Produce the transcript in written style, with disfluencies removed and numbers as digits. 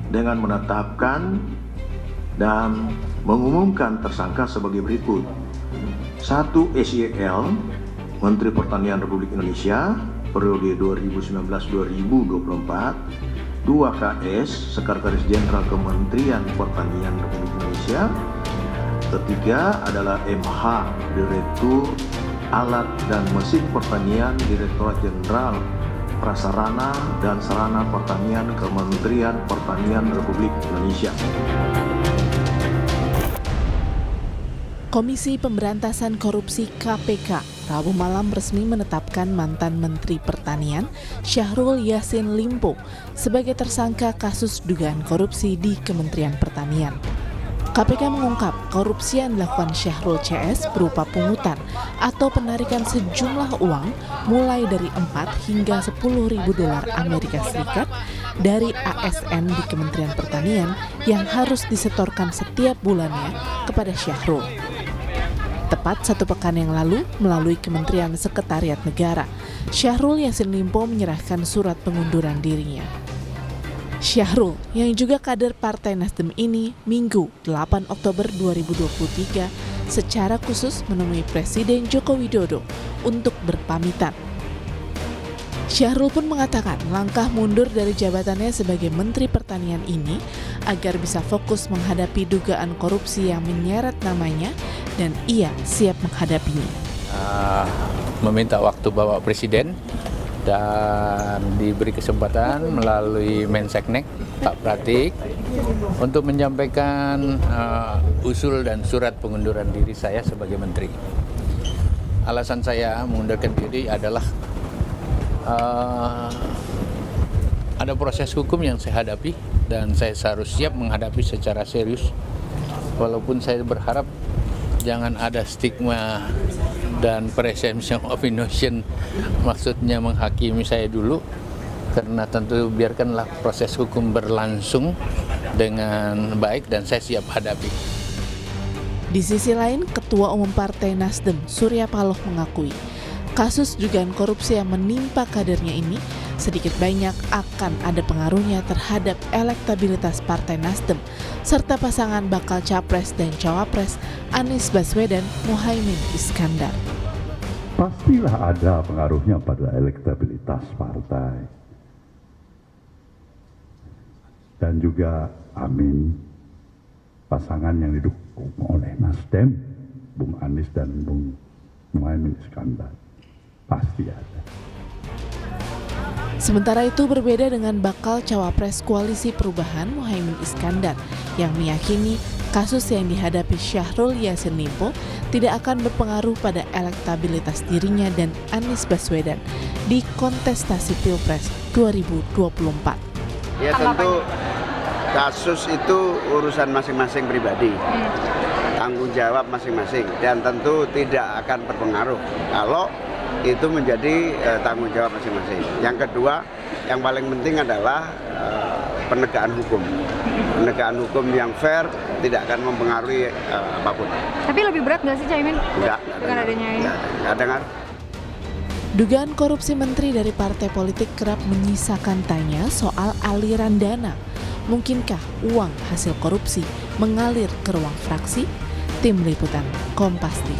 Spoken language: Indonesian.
dengan menetapkan dan mengumumkan tersangka sebagai berikut. 1. SYL, Menteri Pertanian Republik Indonesia, periode 2019-2024. 2. KS, Sekretaris Jenderal Kementerian Pertanian Republik Indonesia. Ketiga adalah MH, Direktur Alat dan Mesin Pertanian, Direktorat Jenderal Prasarana dan Sarana Pertanian, Kementerian Pertanian Republik Indonesia. Komisi Pemberantasan Korupsi KPK Rabu malam resmi menetapkan mantan Menteri Pertanian Syahrul Yassin Limpo sebagai tersangka kasus dugaan korupsi di Kementerian Pertanian. KPK mengungkap korupsi yang dilakukan Syahrul CS berupa pungutan atau penarikan sejumlah uang mulai dari 4 hingga 10.000 dolar Amerika Serikat dari ASN di Kementerian Pertanian yang harus disetorkan setiap bulannya kepada Syahrul. Tepat 1 pekan yang lalu, melalui Kementerian Sekretariat Negara, Syahrul Yassin Limpo menyerahkan surat pengunduran dirinya. Syahrul, yang juga kader Partai Nasdem ini, Minggu 8 Oktober 2023, secara khusus menemui Presiden Joko Widodo untuk berpamitan. Syahrul pun mengatakan langkah mundur dari jabatannya sebagai Menteri Pertanian ini agar bisa fokus menghadapi dugaan korupsi yang menyeret namanya dan ia siap menghadapinya. Meminta waktu Bapak Presiden dan diberi kesempatan melalui Menseknek Pak Pratik untuk menyampaikan usul dan surat pengunduran diri saya sebagai Menteri. Alasan saya mengundurkan diri adalah ada proses hukum yang saya hadapi dan saya harus siap menghadapi secara serius. Walaupun saya berharap jangan ada stigma dan presumption of innocence, maksudnya menghakimi saya dulu, karena tentu biarkanlah proses hukum berlangsung dengan baik dan saya siap hadapi. Di sisi lain, Ketua Umum Partai Nasdem Surya Paloh mengakui kasus dugaan korupsi yang menimpa kadernya ini sedikit banyak akan ada pengaruhnya terhadap elektabilitas Partai Nasdem serta pasangan bakal Capres dan Cawapres Anies Baswedan Muhaimin Iskandar. Pastilah ada pengaruhnya pada elektabilitas partai. Dan juga amin pasangan yang didukung oleh Nasdem, Bung Anies dan Bung Muhaimin Iskandar. Pasti ada. Sementara itu berbeda dengan bakal Cawapres Koalisi Perubahan Muhaimin Iskandar yang meyakini kasus yang dihadapi Syahrul Yassin Limpo tidak akan berpengaruh pada elektabilitas dirinya dan Anies Baswedan di kontestasi Pilpres 2024. Ya tentu kasus itu urusan masing-masing pribadi, tanggung jawab masing-masing dan tentu tidak akan berpengaruh kalau itu menjadi tanggung jawab masing-masing. Yang kedua, yang paling penting adalah penegakan hukum. Penegakan hukum yang fair tidak akan mempengaruhi apapun. Tapi lebih berat nggak sih Caimin? Enggak. Dengan adanya ini? Enggak dengar. Dugaan korupsi menteri dari partai politik kerap menyisakan tanya soal aliran dana. Mungkinkah uang hasil korupsi mengalir ke ruang fraksi? Tim Liputan Kompas TV.